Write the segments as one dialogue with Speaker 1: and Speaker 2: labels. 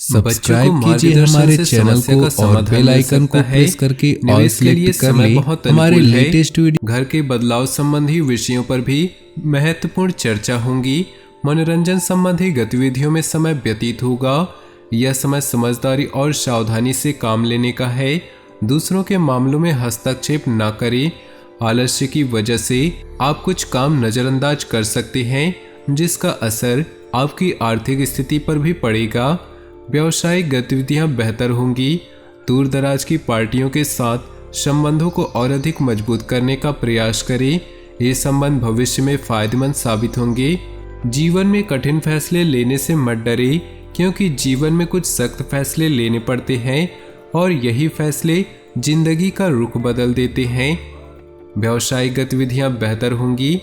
Speaker 1: Subscribe कीजिए हमारे channel को और बेल आइकन को प्रेस करके ऑल सेलेक्ट कर ले हमारे लेटेस्ट वीडियो।
Speaker 2: घर के बदलाव संबंधी विषयों पर भी महत्वपूर्ण चर्चा होंगी। मनोरंजन संबंधी गतिविधियों में समय व्यतीत होगा। यह समय समझदारी और सावधानी से काम लेने का है। दूसरों के मामलों में हस्तक्षेप न करें। आलस्य की वजह से आप कुछ काम नजरअंदाज कर सकते हैं, जिसका असर आपकी आर्थिक स्थिति पर भी पड़ेगा। व्यावसायिक गतिविधियां बेहतर होंगी। दूर दराज की पार्टियों के साथ संबंधों को और अधिक मजबूत करने का प्रयास करें। ये संबंध भविष्य में फायदेमंद साबित होंगे। जीवन में कठिन फैसले लेने से मत डरे, क्योंकि जीवन में कुछ सख्त फैसले लेने पड़ते हैं और यही फैसले जिंदगी का रुख बदल देते हैं। व्यावसायिक गतिविधियां बेहतर होंगी।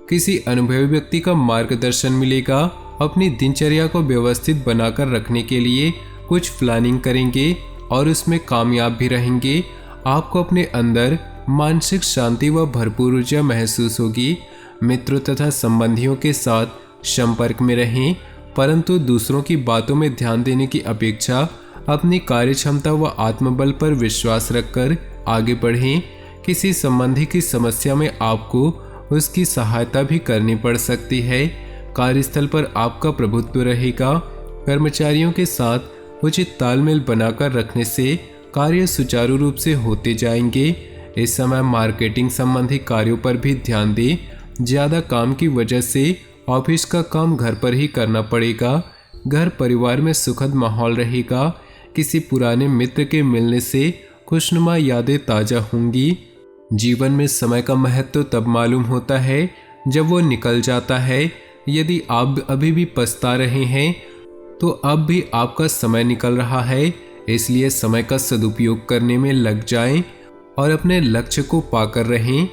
Speaker 2: किसी अनुभवी व्यक्ति का मार्गदर्शन मिलेगा। अपनी दिनचर्या को व्यवस्थित बनाकर रखने के लिए कुछ प्लानिंग करेंगे और उसमें कामयाब भी रहेंगे। आपको अपने अंदर मानसिक शांति व भरपूर ऊर्जा महसूस होगी। मित्रों तथा संबंधियों के साथ संपर्क में रहें, परंतु दूसरों की बातों में ध्यान देने की अपेक्षा अपनी कार्य क्षमता व आत्मबल पर विश्वास रखकर आगे बढ़ें। किसी संबंधी की समस्या में आपको उसकी सहायता भी करनी पड़ सकती है। कार्यस्थल पर आपका प्रभुत्व रहेगा। कर्मचारियों के साथ उचित तालमेल बनाकर रखने से कार्य सुचारू रूप से होते जाएंगे। इस समय मार्केटिंग संबंधी कार्यों पर भी ध्यान दें। ज़्यादा काम की वजह से ऑफिस का काम घर पर ही करना पड़ेगा। घर परिवार में सुखद माहौल रहेगा। किसी पुराने मित्र के मिलने से खुशनुमा यादें ताज़ा होंगी। जीवन में समय का महत्व तब मालूम होता है जब वो निकल जाता है। यदि आप अभी भी पछता रहे हैं तो अब भी आपका समय निकल रहा है, इसलिए समय का सदुपयोग करने में लग जाएं और अपने लक्ष्य को पाकर रहें।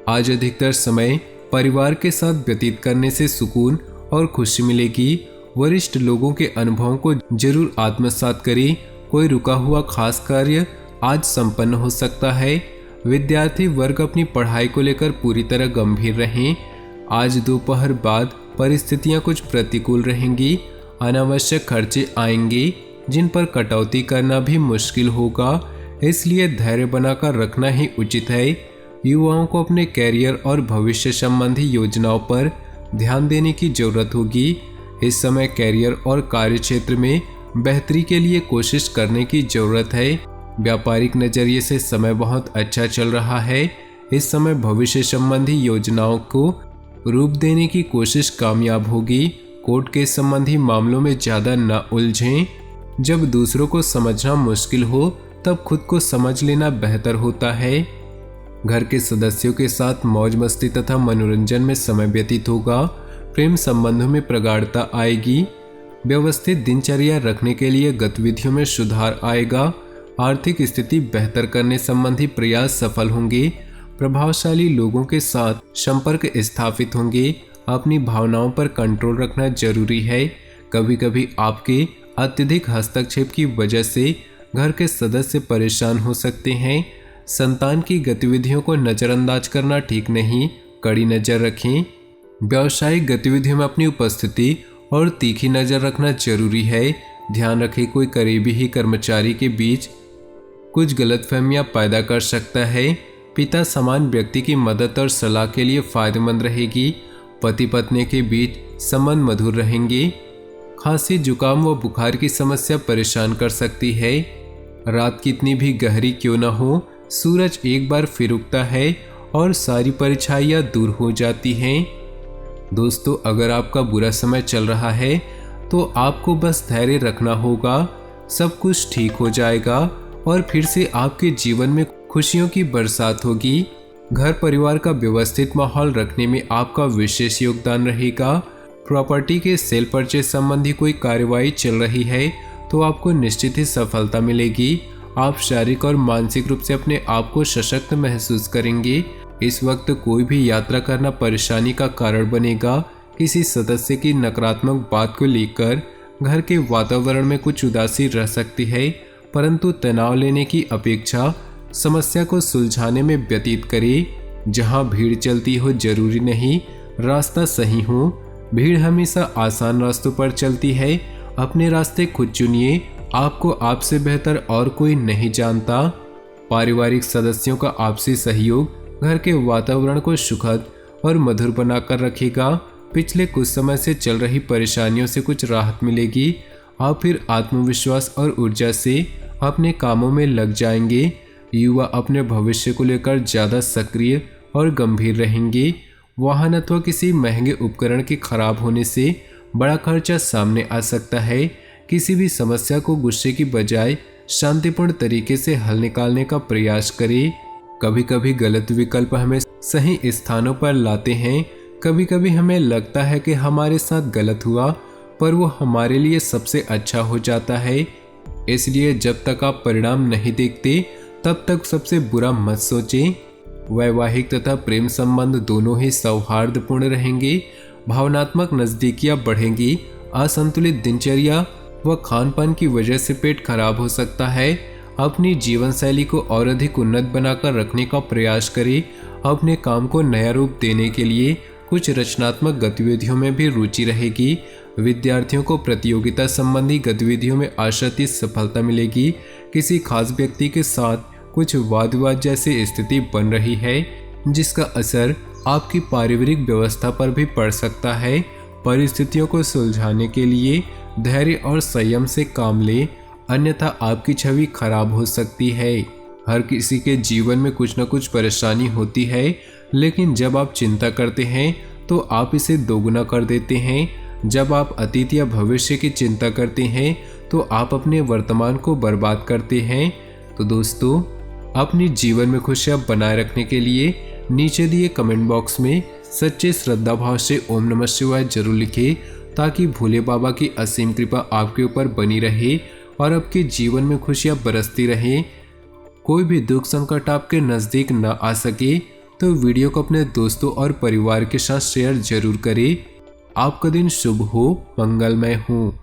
Speaker 2: आज अधिकतर समय परिवार के साथ व्यतीत करने से सुकून और खुशी मिलेगी। वरिष्ठ लोगों के अनुभवों को जरूर आत्मसात करें। कोई रुका हुआ खास कार्य आज संपन्न हो सकता है। विद्यार्थी वर्ग अपनी पढ़ाई को लेकर पूरी तरह गंभीर रहें। आज दोपहर बाद परिस्थितियां कुछ प्रतिकूल रहेंगी। अनावश्यक खर्चे आएंगे जिन पर कटौती करना भी मुश्किल होगा, इसलिए धैर्य बनाकर रखना ही उचित है। युवाओं को अपने कैरियर और भविष्य संबंधी योजनाओं पर ध्यान देने की जरूरत होगी। इस समय कैरियर और कार्य क्षेत्र में बेहतरी के लिए कोशिश करने की जरूरत है। व्यापारिक नजरिए से समय बहुत अच्छा चल रहा है। इस समय भविष्य संबंधी योजनाओं को रूप देने की कोशिश कामयाब होगी। कोर्ट के संबंधी मामलों में ज़्यादा न उलझें। जब दूसरों को समझना मुश्किल हो तब खुद को समझ लेना बेहतर होता है। घर के सदस्यों के साथ मौज मस्ती तथा मनोरंजन में समय व्यतीत होगा। प्रेम संबंधों में प्रगाढ़ता आएगी। व्यवस्थित दिनचर्या रखने के लिए गतिविधियों में सुधार आएगा। आर्थिक स्थिति बेहतर करने संबंधी प्रयास सफल होंगे। प्रभावशाली लोगों के साथ संपर्क स्थापित होंगे। अपनी भावनाओं पर कंट्रोल रखना जरूरी है। कभी कभी आपके अत्यधिक हस्तक्षेप की वजह से घर के सदस्य परेशान हो सकते हैं। संतान की गतिविधियों को नज़रअंदाज करना ठीक नहीं, कड़ी नज़र रखें। व्यावसायिक गतिविधियों में अपनी उपस्थिति और तीखी नज़र रखना जरूरी है। ध्यान रखें, कोई करीबी ही कर्मचारी के बीच कुछ गलतफहमियां पैदा कर सकता है। पिता समान व्यक्ति की मदद और सलाह के लिए फायदेमंद रहेगी। पति पत्नी के बीच संबंध मधुर रहेंगे। खांसी, जुकाम व बुखार की समस्या परेशान कर सकती है। रात कितनी भी गहरी क्यों न हो, सूरज एक बार फिर उगता है और सारी परछाइयां दूर हो जाती हैं। दोस्तों, अगर आपका बुरा समय चल रहा है तो आपको बस धैर्य रखना होगा। सब कुछ ठीक हो जाएगा और फिर से आपके जीवन में खुशियों की बरसात होगी। घर परिवार का व्यवस्थित माहौल रखने में आपका विशेष योगदान रहेगा। प्रॉपर्टी के सेल परचेज संबंधी कोई कार्यवाही चल रही है तो आपको निश्चित ही सफलता मिलेगी। आप शारीरिक और मानसिक रूप से अपने आप को सशक्त महसूस करेंगे। इस वक्त कोई भी यात्रा करना परेशानी का कारण बनेगा। किसी सदस्य की नकारात्मक बात को लेकर घर के वातावरण में कुछ उदासी रह सकती है, परंतु तनाव लेने की अपेक्षा समस्या को सुलझाने में व्यतीत करें। जहां भीड़ चलती हो जरूरी नहीं रास्ता सही हो। भीड़ हमेशा आसान रास्तों पर चलती है अपने रास्ते खुद चुनिए, आपको आपसे बेहतर और कोई नहीं जानता। पारिवारिक सदस्यों का आपसी सहयोग घर के वातावरण को सुखद और मधुर बनाकर रखेगा। पिछले कुछ समय से चल रही परेशानियों से कुछ राहत मिलेगी। आप फिर आत्मविश्वास और ऊर्जा से अपने कामों में लग जाएंगे। युवा अपने भविष्य को लेकर ज़्यादा सक्रिय और गंभीर रहेंगे। वाहन अथवा किसी महंगे उपकरण के खराब होने से बड़ा खर्चा सामने आ सकता है। किसी भी समस्या को गुस्से की बजाय शांतिपूर्ण तरीके से हल निकालने का प्रयास करें। कभी कभी गलत विकल्प हमें सही स्थानों पर लाते हैं। कभी कभी हमें लगता है कि हमारे साथ गलत हुआ, पर वो हमारे लिए सबसे अच्छा हो जाता है। इसलिए जब तक आप परिणाम नहीं देखते तब तक सबसे बुरा मत सोचें। वैवाहिक तथा प्रेम संबंध दोनों ही सौहार्दपूर्ण रहेंगे। भावनात्मक नज़दीकियाँ बढ़ेंगी। असंतुलित दिनचर्या व खान-पान की वजह से पेट खराब हो सकता है। अपनी जीवन शैली को और अधिक उन्नत बनाकर रखने का प्रयास करें। अपने काम को नया रूप देने के लिए कुछ रचनात्मक गतिविधियों में भी रुचि रहेगी। विद्यार्थियों को प्रतियोगिता संबंधी गतिविधियों में आशातीत सफलता मिलेगी। किसी खास व्यक्ति के साथ कुछ वाद विवाद जैसी स्थिति बन रही है, जिसका असर आपकी पारिवारिक व्यवस्था पर भी पड़ सकता है। परिस्थितियों को सुलझाने के लिए धैर्य और संयम से काम लें, अन्यथा आपकी छवि खराब हो सकती है। हर किसी के जीवन में कुछ न कुछ परेशानी होती है, लेकिन जब आप चिंता करते हैं तो आप इसे दोगुना कर देते हैं। जब आप अतीत या भविष्य की चिंता करते हैं तो आप अपने वर्तमान को बर्बाद करते हैं। तो दोस्तों, अपनी जीवन में खुशियाँ बनाए रखने के लिए नीचे दिए कमेंट बॉक्स में सच्चे श्रद्धा भाव से ओम नमः शिवाय जरूर लिखें, ताकि भोले बाबा की असीम कृपा आपके ऊपर बनी रहे और आपके जीवन में खुशियाँ बरसती रहें। कोई भी दुख संकट आपके नज़दीक न आ सके तो वीडियो को अपने दोस्तों और परिवार के साथ शेयर जरूर करें। आपका दिन शुभ हो, मंगलमय हो।